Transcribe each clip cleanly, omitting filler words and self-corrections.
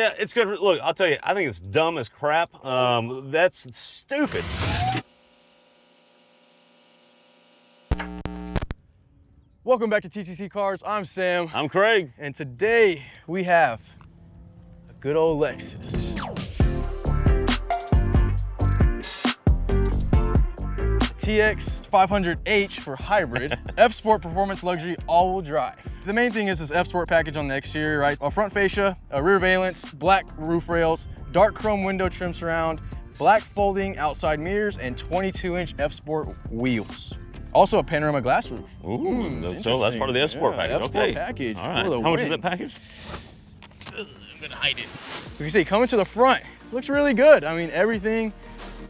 Yeah, it's good. Look, I'll tell you, I think it's dumb as crap. That's stupid. Welcome back to TCC Cars. I'm Sam. I'm Craig. And today we have a good old Lexus. TX550H for hybrid, F-Sport Performance Luxury all-wheel drive. The main thing is this F-Sport package on the exterior, right? A front fascia, a rear valence, black roof rails, dark chrome window trim surround, black folding outside mirrors, and 22-inch F-Sport wheels. Also a panorama glass roof. Ooh, so that's part of the F-Sport package. F-Sport okay. package. All right. How much is that package? I'm gonna hide it. You can see coming to the front, looks really good. I mean, everything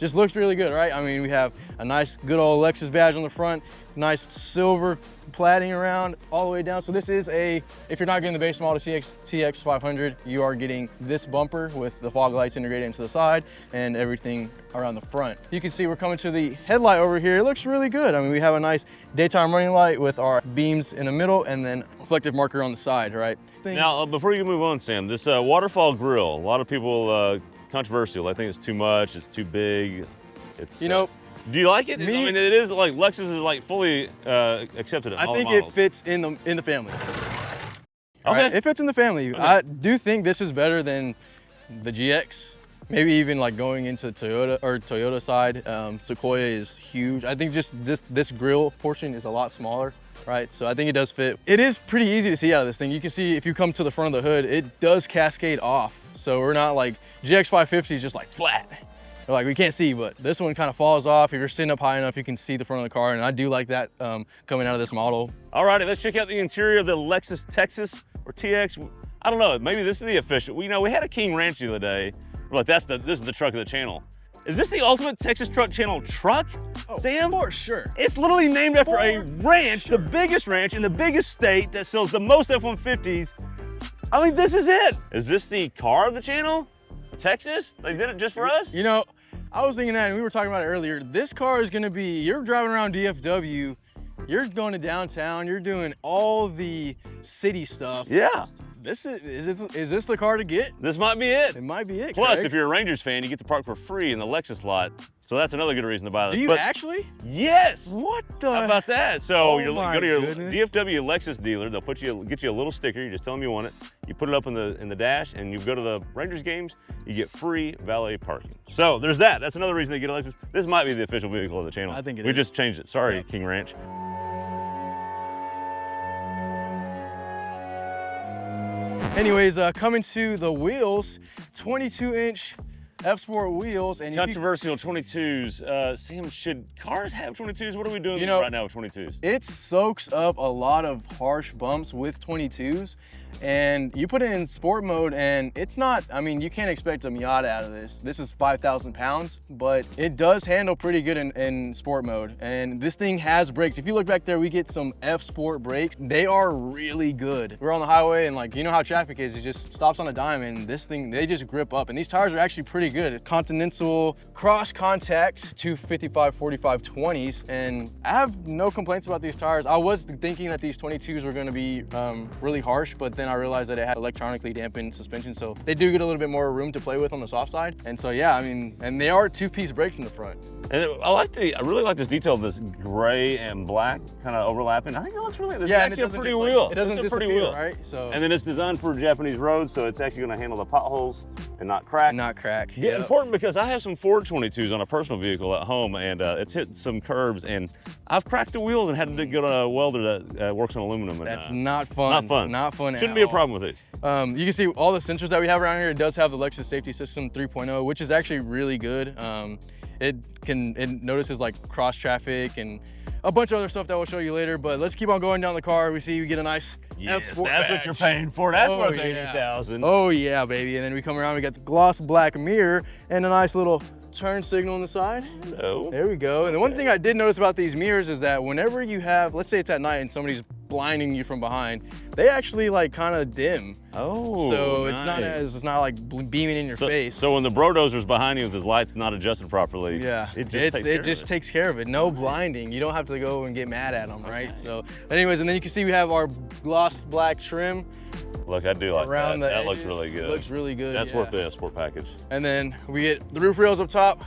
just looks really good, right? I mean, we have a nice, good old Lexus badge on the front, nice silver plating around all the way down. So this is if you're not getting the base model TX500, you are getting this bumper with the fog lights integrated into the side and everything around the front. You can see we're coming to the headlight over here. It looks really good. I mean, we have a nice daytime running light with our beams in the middle and then reflective marker on the side, right? Now, before you move on, Sam, this waterfall grille, a lot of people, controversial. I think it's too much, it's too big. It's, you know, do you like it? I mean, it is like, Lexus is like fully accepted in all I think models. it fits in the family. Okay. Right? It fits in the family. Okay. I do think this is better than the GX. Maybe even like going into Toyota side. Sequoia is huge. I think just this grille portion is a lot smaller, right? So I think it does fit. It is pretty easy to see out of this thing. You can see if you come to the front of the hood, it does cascade off. So we're not like, GX550 is just like flat. Like we can't see, but this one kind of falls off. If you're sitting up high enough, you can see the front of the car, and I do like that coming out of this model. All righty, let's check out the interior of the Lexus Texas or TX. I don't know, maybe this is the official. You know, we had a King Ranch the other day. We're like, this is the truck of the channel. Is this the ultimate Texas Truck Channel truck, Sam? For sure. It's literally named after a ranch, the biggest ranch in the biggest state that sells the most F-150s. I mean, this is it. Is this the car of the channel? Texas? They did it just for us? You know, I was thinking that, and we were talking about it earlier. This car is gonna be, you're driving around DFW, you're going to downtown, you're doing all the city stuff. Yeah. Is this the car to get? This might be it. It might be it, Plus, Craig. if you're a Rangers fan, you get to park for free in the Lexus lot. So that's another good reason to buy this. Do you actually? Yes. What the? How about that? So you go to your goodness. DFW Lexus dealer. They'll get you a little sticker. You just tell them you want it. You put it up in the dash, and you go to the Rangers games. You get free valet parking. So there's that. That's another reason to get a Lexus. This might be the official vehicle of the channel. I think it is. We just changed it. Sorry, Yeah. King Ranch. Anyways, coming to the wheels, 22-inch F-Sport wheels. And Controversial 22s. Sam, should cars have 22s? What are we doing right now with 22s? It soaks up a lot of harsh bumps with 22s. And you put it in sport mode and it's not, I mean, you can't expect a Miata out of this. This is 5,000 pounds, but it does handle pretty good in sport mode. And this thing has brakes. If you look back there, we get some F-Sport brakes. They are really good. We're on the highway and like, you know how traffic is, it just stops on a dime and this thing, they just grip up. And these tires are actually pretty good. Continental cross contact 255 45 20s. And I have no complaints about these tires. I was thinking that these 22s were gonna be really harsh, but then I realized that it had electronically dampened suspension, so they do get a little bit more room to play with on the soft side. And so yeah, I mean, and they are two-piece brakes in the front. And I really like this detail of this gray and black kind of overlapping. I think that looks really, this is actually a pretty wheel. It doesn't disappear, pretty wheel, right? So. And then it's designed for Japanese roads, so it's actually gonna handle the potholes and not crack. Not crack. Yeah, important because I have some Ford 22s on a personal vehicle at home, and it's hit some curbs, and I've cracked the wheels and had to go to a welder that works on aluminum. And, that's not fun. Not fun. Not fun. Shouldn't be a problem with these. You can see all the sensors that we have around here. It does have the Lexus Safety System 3.0, which is actually really good. It notices like cross traffic and a bunch of other stuff that we'll show you later, but let's keep on going down the car. We see we get a nice F-Sport that's badge. what you're paying for. That's worth $80,000. Oh yeah, baby. And then we come around, we got the gloss black mirror and a nice little turn signal on the side. Hello. There we go. And the one thing I did notice about these mirrors is that whenever you have, let's say it's at night and somebody's blinding you from behind. They actually like kind of dim. Oh, so nice. it's not like beaming in your face. So when the Brodozer's behind you with his lights not adjusted properly, yeah, it just takes care of it. No blinding. You don't have to go and get mad at them, right? Okay. So, anyways, and then you can see we have our gloss black trim. Look, I do like around that. The that looks really good. Looks really good. That's worth the sport package. And then we get the roof rails up top.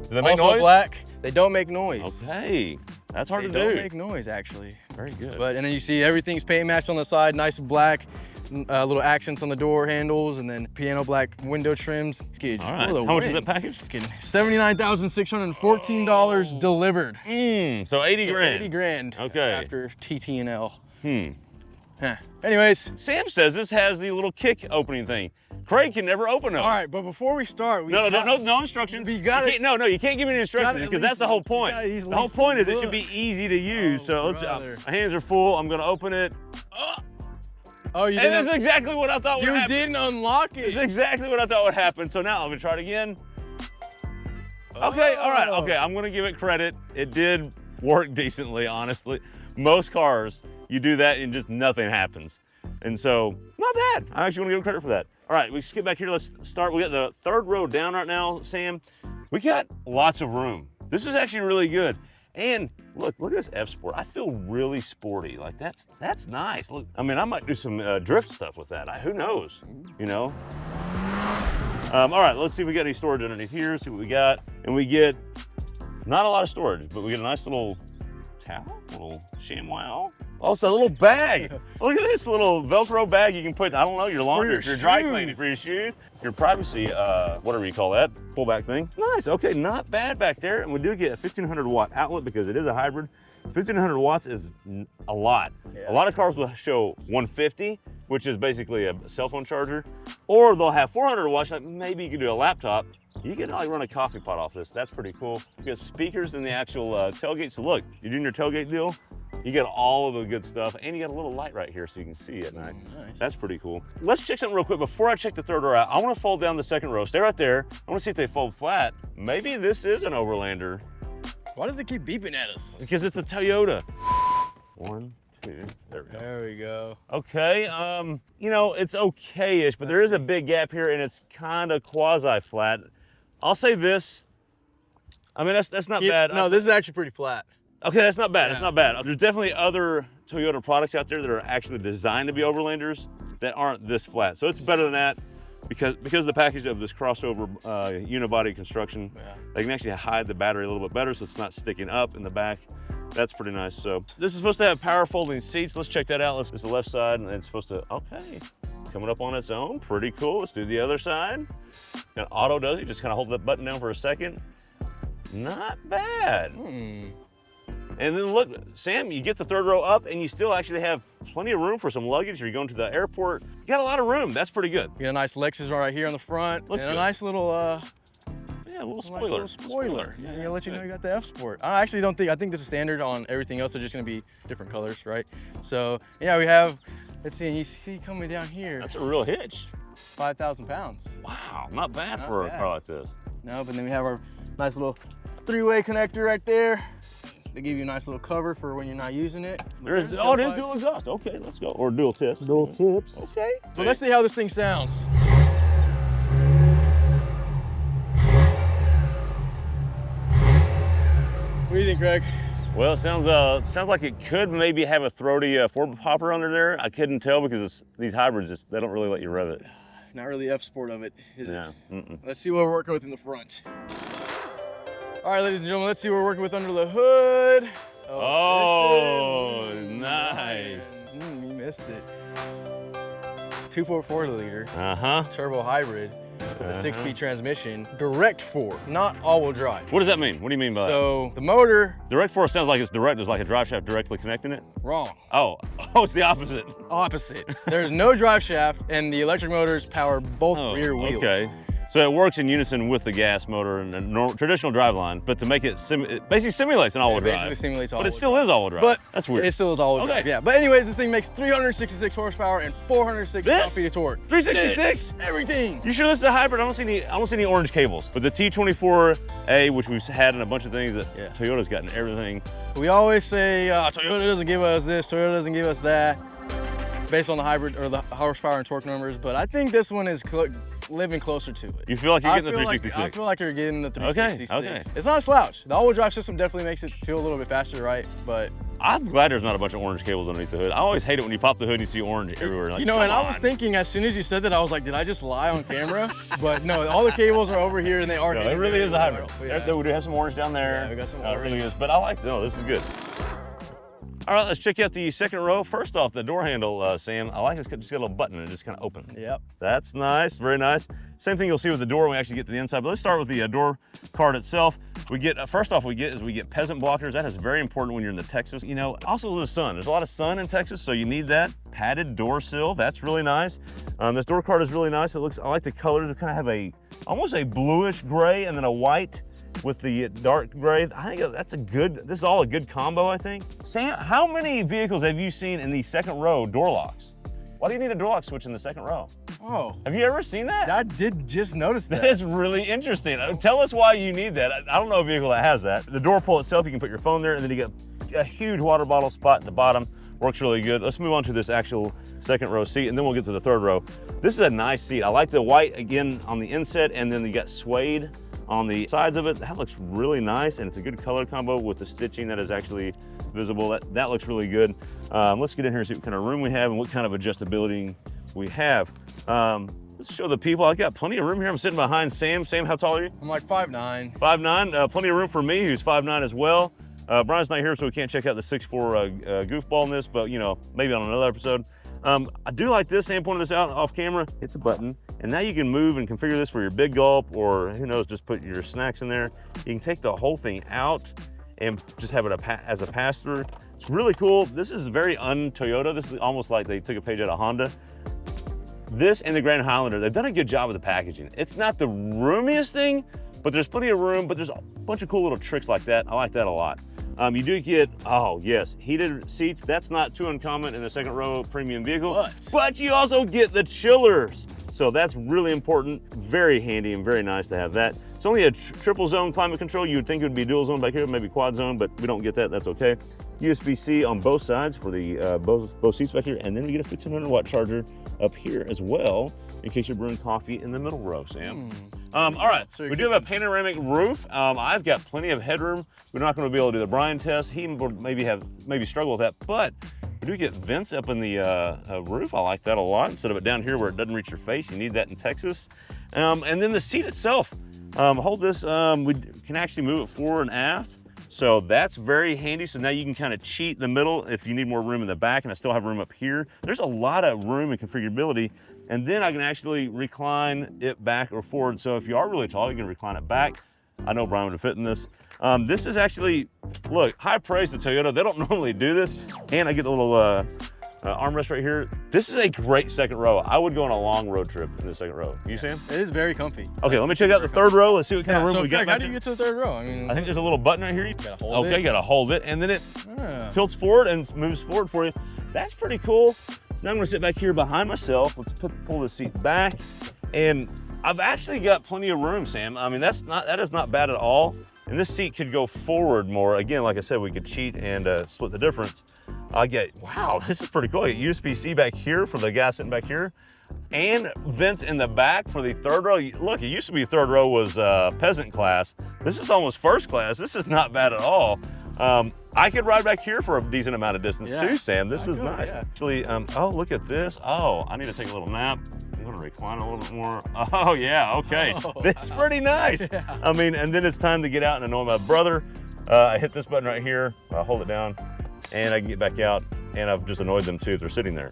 Do they make also noise? Black. They don't make noise. Okay, that's hard to do. They don't make noise, actually. Very good. But and then you see everything's paint matched on the side, nice black, little accents on the door handles, and then piano black window trims. All right. How much is that package? $79,614 delivered. So 80 grand. 80 grand. Okay. After TT&L. Huh. Anyways. Sam says this has the little kick opening thing. Craig can never open them. All right, but before we start, no instructions. You got it. No, you can't give me any instructions because that's the whole point. The whole point is it should be easy to use. So my hands are full. I'm gonna open it. Oh, you didn't. And this is exactly what I thought would happen. You didn't unlock it. This is exactly what I thought would happen. So now I'm gonna try it again. Okay, all right, okay. I'm gonna give it credit. It did work decently, honestly. Most cars, you do that and just nothing happens. And so, not bad. I actually want to give him credit for that. All right, we skip back here. Let's start. We got the third row down right now, Sam. We got lots of room. This is actually really good. And look at this F-Sport. I feel really sporty. Like that's nice. Look, I mean, I might do some drift stuff with that. Who knows, you know? All right, let's see if we got any storage underneath here. See what we got. And we get not a lot of storage, but we get a nice little towel, little ShamWow. Also a little bag. Look at this little Velcro bag you can put, I don't know, your laundry, your dry cleaning, for your shoes, your privacy, whatever you call that, pullback thing. Nice, okay, not bad back there. And we do get a 1500 watt outlet because it is a hybrid. 1500 watts is a lot. Yeah. A lot of cars will show 150, which is basically a cell phone charger, or they'll have 400 watts, like maybe you can do a laptop. You can like run a coffee pot off this. That's pretty cool. You got speakers in the actual tailgate. So look, you're doing your tailgate deal, you get all of the good stuff, and you got a little light right here so you can see at night. Nice. That's pretty cool. Let's check something real quick. Before I check the third row out, I want to fold down the second row. Stay right there. I want to see if they fold flat. Maybe this is an Overlander. Why does it keep beeping at us? Because it's a Toyota. 1, 2, there we go. There we go. Okay, you know, it's okay-ish, but there is a big gap here and it's kind of quasi-flat. I'll say this. I mean, that's not bad. No, this is actually pretty flat. Okay, that's not bad. That's not bad. There's definitely other Toyota products out there that are actually designed to be Overlanders that aren't this flat. So it's better than that because of the package of this crossover unibody construction. Yeah. They can actually hide the battery a little bit better so it's not sticking up in the back. That's pretty nice. So this is supposed to have power folding seats. Let's check that out. It's the left side and it's supposed to, okay, coming up on its own. Pretty cool. Let's do the other side. And auto does it. Just kind of hold that button down for a second. Not bad. And then look, Sam, you get the third row up and you still actually have plenty of room for some luggage. If you're going to the airport, you got a lot of room. That's pretty good. You got a nice Lexus right here on the front. And a nice little, yeah, a little spoiler. Nice little spoiler. Yeah, gonna let you know you got the F-Sport. I actually don't think, I think this is standard on everything else. They're just gonna be different colors, right? So yeah, we have, let's see, and you see coming down here. That's a real hitch. 5,000 pounds. Wow, not bad for a car like this. No, but then we have our nice little three-way connector right there. They give you a nice little cover for when you're not using it. There's dual exhaust. Okay, let's go. Or dual tips. Dual tips. Okay. So let's see how this thing sounds. What do you think, Craig? Well, it sounds like it could maybe have a throaty four popper under there. I couldn't tell because these hybrids, they don't really let you rev it. Not really F-Sport of it, is it? Mm-mm. Let's see what we're working with in the front. All right, ladies and gentlemen, let's see what we're working with under the hood. Oh, nice. You missed it. 2.4 liter. Turbo hybrid with a 6-speed transmission. Direct 4, not all-wheel drive. What does that mean? What do you mean by that? So the motor. Direct 4 sounds like it's direct. There's like a drive shaft directly connecting it. Wrong. Oh, it's the opposite. Opposite. There's no drive shaft, and the electric motors power both rear wheels. Okay. So it works in unison with the gas motor and a traditional driveline, but to make it, it basically simulates an all-wheel drive. Basically simulates all-wheel But it still is all-wheel drive. But that's weird. It still is all-wheel drive, yeah. But anyways, this thing makes 366 horsepower and 406 pound-feet of torque. 366? Everything. You should listen to hybrid. I don't see any orange cables. But the T24A, which we've had in a bunch of things that Toyota's gotten everything. We always say Toyota doesn't give us this, Toyota doesn't give us that, based on the hybrid or the horsepower and torque numbers. But I think this one is living closer to it. You feel like you're getting the 366? I feel like you're getting the 366. Okay. It's not a slouch. The all-wheel drive system definitely makes it feel a little bit faster, right? But I'm glad there's not a bunch of orange cables underneath the hood. I always hate it when you pop the hood and you see orange everywhere. Like, you know, and I was thinking as soon as you said that, I was like, did I just lie on camera? But no, all the cables are over here and they are. No, it really is a hybrid. Yeah. We do have some orange down there. Yeah, we got some orange. It really is. But I like, no, this is good. All right, let's check out the second row. First off, the door handle, Sam, I like it's just got a little button and it just kind of opens. Yep. That's nice, very nice. Same thing you'll see with the door when we actually get to the inside, but let's start with the door card itself. We get, first off, we get peasant blockers. That is very important when you're in the Texas. You know, also the sun. There's a lot of sun in Texas, so you need that. Padded door sill, that's really nice. This door card is really nice. It looks, I like the colors. It kind of have almost a bluish gray and then a white with the dark gray. I think that's this is all a good combo, I think. Sam, how many vehicles have you seen in the second row door locks? Why do you need a door lock switch in the second row? Oh. Have you ever seen that? I did just notice that. That is really interesting. Tell us why you need that. I don't know a vehicle that has that. The door pull itself, you can put your phone there, and then you get a huge water bottle spot at the bottom. Works really good. Let's move on to this actual second row seat, and then we'll get to the third row. This is a nice seat. I like the white, again, on the inset, and then you got suede on the sides of it. That looks really nice, and it's a good color combo with the stitching that is actually visible. That looks really good. Let's get in here and see what kind of room we have and what kind of adjustability we have. Let's show the people. I got plenty of room here. I'm sitting behind Sam. Sam, how tall are you? I'm like 5'9". 5'9". Plenty of room for me, who's 5'9" as well. Brian's not here, so we can't check out the 6'4" goofball in this, but you know, maybe on another episode. I do like this. Sam pointed this out off camera. Hit the button, and now you can move and configure this for your big gulp, or who knows, just put your snacks in there. You can take the whole thing out and just have it as a pass-through. It's really cool. This is very un-Toyota. This is almost like they took a page out of Honda. This and the Grand Highlander, they've done a good job with the packaging. It's not the roomiest thing, but there's plenty of room, but there's a bunch of cool little tricks like that. I like that a lot. You do get, oh yes, heated seats. That's not too uncommon in the second row premium vehicle, but you also get the chillers. So that's really important, very handy and very nice to have that. It's only a triple zone climate control. You would think it would be dual zone back here, maybe quad zone, but we don't get that, that's okay. USB-C on both sides for the both seats back here, and then we get a 1500 watt charger up here as well, in case you're brewing coffee in the middle row, Sam. All right, so we do have a panoramic roof. I've got plenty of headroom. We're not gonna be able to do the Brian test. He would maybe struggle with that, but we do get vents up in the roof. I like that a lot, instead of it down here where it doesn't reach your face. You need that in Texas. And then the seat itself, hold this, we can actually move it forward and aft. So that's very handy. So now you can kind of cheat the middle if you need more room in the back, and I still have room up here. There's a lot of room and configurability. And then I can actually recline it back or forward. So if you are really tall, you can recline it back. I know Brian would fit in this. This is actually, look, high praise to Toyota. They don't normally do this. And I get a little armrest right here. This is a great second row. I would go on a long road trip in the second row. You, Sam? It is very comfy. Okay, let me check out the third row. Let's see what kind of room we got. How do you get to the third row? I think there's a little button right here. You gotta hold it. Okay, gotta hold it. And then it tilts forward and moves forward for you. That's pretty cool. So now I'm gonna sit back here behind myself. Let's pull the seat back. And I've actually got plenty of room, Sam. I mean, that is not bad at all. And this seat could go forward more. Again, like I said, we could cheat and split the difference. Wow, this is pretty cool. I get USB-C back here for the guy sitting back here, and vents in the back for the third row. Look, it used to be third row was peasant class. This is almost first class. This is not bad at all. I could ride back here for a decent amount of distance too, Sam. This is nice. Yeah. Actually, oh, look at this. Oh, I need to take a little nap. I'm gonna recline a little bit more. Oh yeah, okay. That's pretty nice. Yeah. I mean, and then it's time to get out and annoy my brother. I hit this button right here, I hold it down, and I can get back out, and I've just annoyed them too if they're sitting there.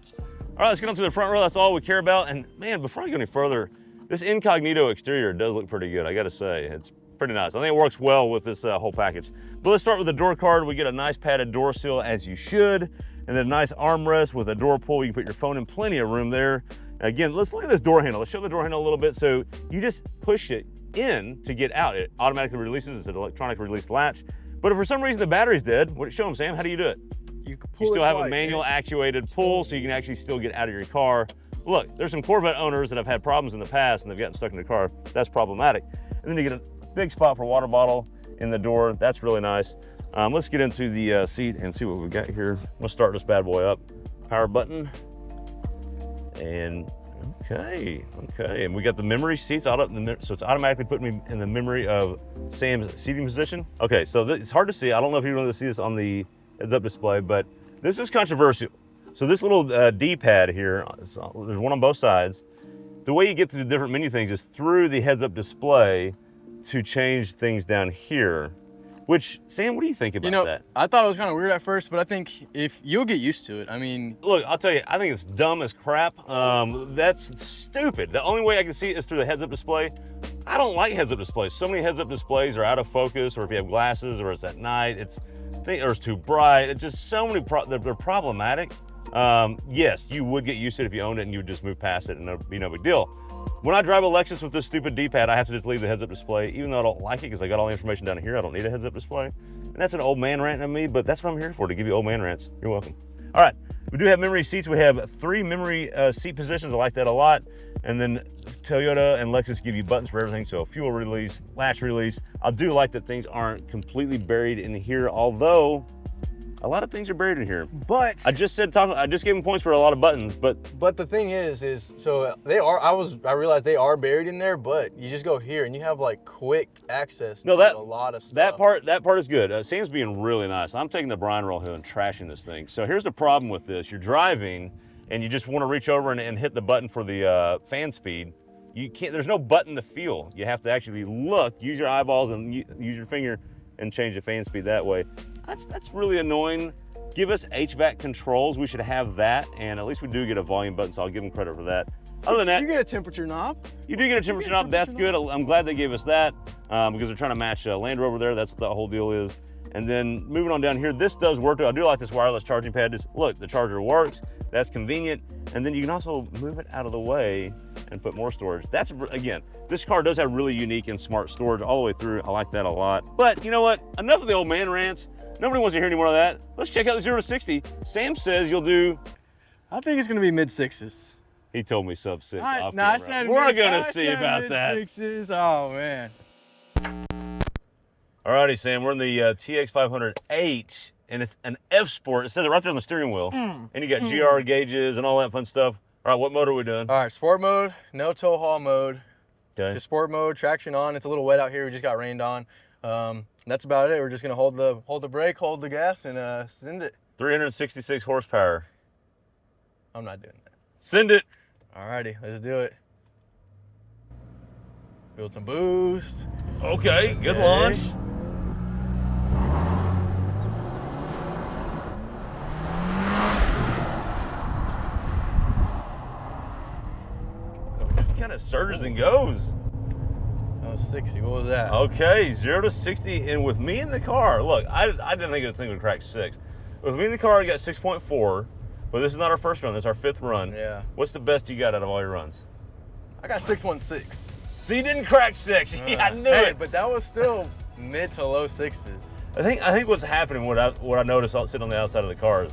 All right, let's get on to the front row. That's all we care about. And man, before I go any further, this incognito exterior does look pretty good, I gotta say. It's pretty nice. I think it works well with this whole package. But let's start with the door card. We get a nice padded door sill, as you should, and then a nice armrest with a door pull. You can put your phone in, plenty of room there. Again, let's look at this door handle. Let's show the door handle a little bit. So you just push it in to get out. It automatically releases. It's an electronic release latch. But if for some reason the battery's dead, show them, Sam, how do you do it? You can pull You it still have twice, a manual actuated pull, so you can actually still get out of your car. Look, there's some Corvette owners that have had problems in the past and they've gotten stuck in the car. That's problematic. And then you get a big spot for a water bottle in the door. That's really nice. Let's get into the seat and see what we got here. Let's start this bad boy up. Power button. And okay. And we got the memory seats, so it's automatically putting me in the memory of Sam's seating position. Okay, so it's hard to see. I don't know if you're going to see this on the heads-up display, but this is controversial. So this little D-pad here, there's one on both sides. The way you get to the different menu things is through the heads-up display to change things down here. Which, Sam, what do you think about that? I thought it was kind of weird at first, but I think if you'll get used to it, I mean. Look, I'll tell you, I think it's dumb as crap. That's stupid. The only way I can see it is through the heads-up display. I don't like heads-up displays. So many heads-up displays are out of focus, or if you have glasses, or it's at night, or it's too bright. It's just so many, they're problematic. Yes, you would get used to it if you owned it and you would just move past it and it'd be no big deal. When I drive a Lexus with this stupid D-pad, I have to just leave the heads-up display, even though I don't like it because I got all the information down here. I don't need a heads-up display. And that's an old man rant of me, but that's what I'm here for, to give you old man rants. You're welcome. All right, we do have memory seats. We have 3 memory seat positions. I like that a lot. And then Toyota and Lexus give you buttons for everything. So fuel release, latch release. I do like that things aren't completely buried in here, although a lot of things are buried in here. But I just gave them points for a lot of buttons, but the thing is so they are. I realized they are buried in there, but you just go here and you have like quick access to a lot of stuff. That part is good. Sam's being really nice. I'm taking the Brian roll here and trashing this thing. So here's the problem with this: you're driving and you just want to reach over and hit the button for the fan speed. You can't. There's no button to feel. You have to actually look, use your eyeballs, and use your finger and change the fan speed that way. That's really annoying. Give us HVAC controls. We should have that, and at least we do get a volume button, so I'll give them credit for that. Other than that, you get a temperature knob. You do get a temperature knob. That's good. I'm glad they gave us that because they're trying to match Land Rover there. That's what the whole deal is. And then moving on down here, this does work. I do like this wireless charging pad. Just look, the charger works. That's convenient. And then you can also move it out of the way and put more storage. That's, again, this car does have really unique and smart storage all the way through. I like that a lot. But you know what? Enough of the old man rants. Nobody wants to hear any more of that. Let's check out the 0 to 60. Sam says you'll do. I think it's going to be mid-6s. He told me sub 6. I said we're going to see about that. Mid-6s. Oh, man. Alrighty, Sam, we're in the TX550H, and it's an F Sport. It says it right there on the steering wheel. And you got GR gauges and all that fun stuff. All right, what mode are we doing? All right, sport mode, no tow haul mode. Okay. Just sport mode, traction on. It's a little wet out here. We just got rained on. That's about it. We're just gonna hold the brake, hold the gas, and send it. 366 horsepower. I'm not doing that. Send it. Alrighty, let's do it. Build some boost. Okay, good launch. Just kind of surges and goes. 60, what was that? Okay, 0 to 60, and with me in the car, look, I didn't think this thing would crack 6. With me in the car, I got 6.4, but this is not our first run, this is our 5th run. Yeah. What's the best you got out of all your runs? I got 6.16. So you didn't crack 6, yeah, I knew it. But that was still mid to low 6s. I think what's happening, what I noticed sitting on the outside of the car is,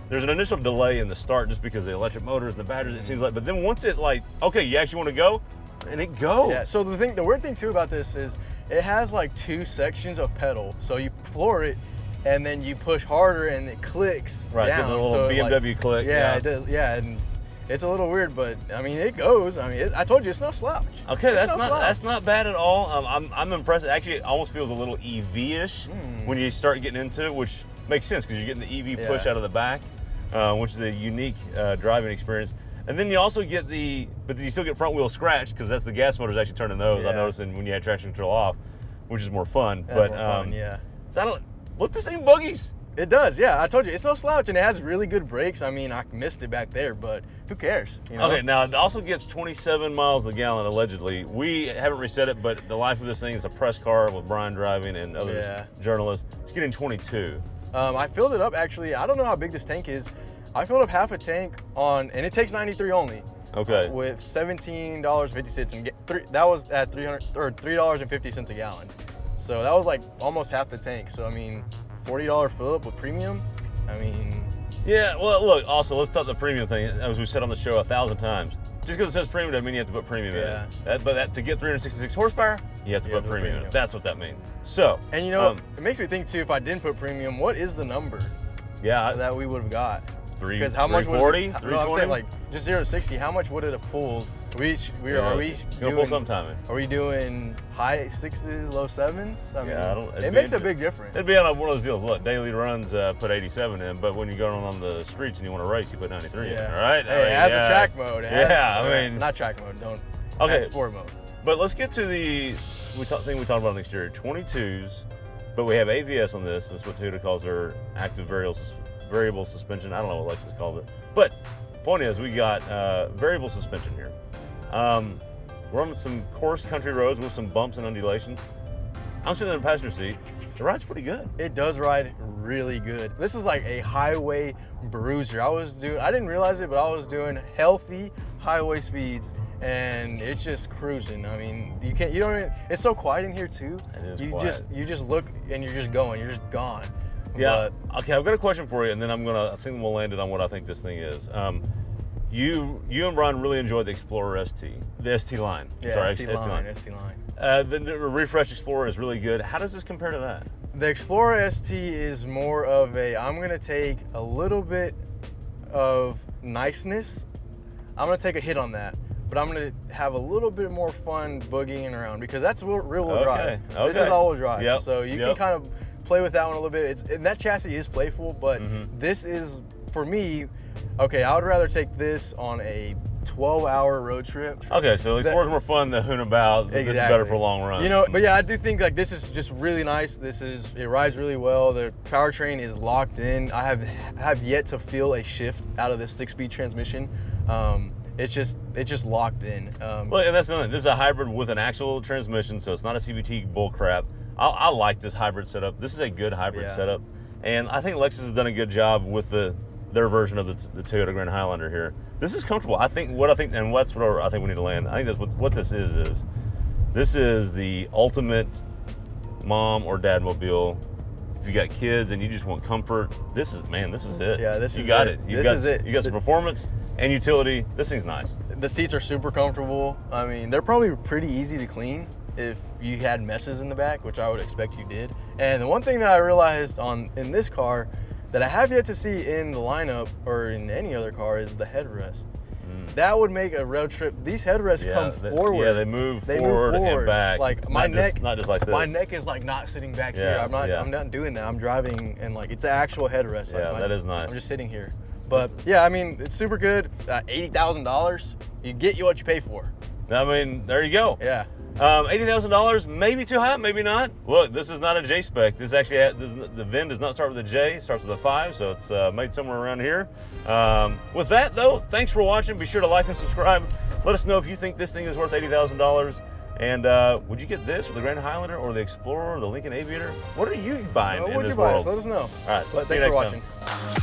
there's an initial delay in the start just because of the electric motors and the batteries, it seems like, but then once it okay, you actually want to go? And it goes. Yeah, so the weird thing too about this is it has like 2 sections of pedal. So you floor it and then you push harder and it clicks right, down. So the little BMW click. Yeah, it does, yeah, and it's a little weird, but I mean, it goes. I mean, I told you, it's no slouch. Okay, that's not bad at all. I'm impressed. Actually, it almost feels a little EV-ish when you start getting into it, which makes sense because you're getting the EV push out of the back, which is a unique driving experience. And then you also get but you still get front wheel scratch because that's the gas motors actually turning those. I noticed when you had traction control off, which is more fun. That's more fun, yeah. So look the same buggies. It does, yeah. I told you, it's no slouch, and it has really good brakes. I mean, I missed it back there, but who cares? You know? Okay, now it also gets 27 miles a gallon allegedly. We haven't reset it, but the life of this thing is a press car with Brian driving and other journalists. It's getting 22. I filled it up actually. I don't know how big this tank is. I filled up half a tank and it takes 93 only. Okay. With $17.50 and that was at $3.50 a gallon. So that was like almost half the tank. So I mean, $40 fill up with premium. I mean. Yeah. Well, look. Also, let's talk the premium thing. As we said on the show 1,000 times, just because it says premium doesn't mean you have to put premium in it. But to get 366 horsepower, you have to put premium in it. That's what that means. So. And you know, it makes me think too. If I didn't put premium, what is the number? Yeah. That we would have got. Because how much would it, 340? no, I'm saying like just 0 to 60. How much would it have pulled? Are we gonna pull sometime? Are we doing high 6s, low 7s? I mean, I don't. It makes a big difference. It'd be on one of those deals. Look, daily runs put 87 in, but when you go on the streets and you want to race, you put 93 in. All right. Hey, it has a track mode. I mean, not track mode. Don't. Okay. Sport mode. But let's get to the thing we talked about on the exterior. 22s, but we have AVS on this. That's what Toyota calls their active variable suspension. I don't know what Lexus calls it. But point is, we got variable suspension here. We're on some coarse country roads with some bumps and undulations. I'm sitting in the passenger seat. It rides pretty good. It does ride really good. This is like a highway bruiser. I didn't realize it, but I was doing healthy highway speeds and it's just cruising. I mean, it's so quiet in here too. It is quiet. You just look and you're just going, you're just gone. Yeah. Okay, I've got a question for you, and then I think we'll land it on what I think this thing is. You and Brian really enjoyed the Explorer ST, the ST line. Yeah, sorry, ST line. The refresh Explorer is really good. How does this compare to that? The Explorer ST is more of I'm gonna take a little bit of niceness. I'm gonna take a hit on that, but I'm gonna have a little bit more fun boogieing around because that's rear-wheel drive. Okay. This is all-wheel drive, Yep. so you can kind of play with that one a little bit. And that chassis is playful, but this is, for me, okay, I would rather take this on a 12-hour road trip. Okay, so it's more fun to hoon about. Exactly. This is better for long runs. You know, but yeah, I do think like this is just really nice. It rides really well. The powertrain is locked in. I have yet to feel a shift out of this 6-speed transmission. It's just locked in. Well, and that's nothing. This is a hybrid with an actual transmission, so it's not a CVT bull crap. I like this hybrid setup. This is a good hybrid setup, and I think Lexus has done a good job with their version of the Toyota Grand Highlander here. This is comfortable. I think, and that's what I think we need to land. I think that's what this is. This is the ultimate mom or dad mobile. If you got kids and you just want comfort, this is it. Yeah, this is it. You got it. You got some The performance and utility. This thing's nice. The seats are super comfortable. I mean, they're probably pretty easy to clean if you had messes in the back, which I would expect you did. And the one thing that I realized in this car that I have yet to see in the lineup or in any other car is the headrest. That would make a road trip. These headrests come forward. Yeah, they move forward and back. Like my neck, not just like this. My neck is like not sitting back here. I'm not doing that. I'm driving and like it's an actual headrest. Yeah, like that is nice. I'm just sitting here. But yeah, I mean, it's super good. $80,000, you get what you pay for. I mean, there you go. Yeah. $80,000, maybe too high, maybe not. Look, this is not a J spec. This actually, the VIN does not start with a J, it starts with a 5, so it's made somewhere around here. With that though, thanks for watching. Be sure to like and subscribe. Let us know if you think this thing is worth $80,000. And would you get this or the Grand Highlander or the Explorer or the Lincoln Aviator? What are you buying in this world? Let us know. All right, Thanks for watching. Time.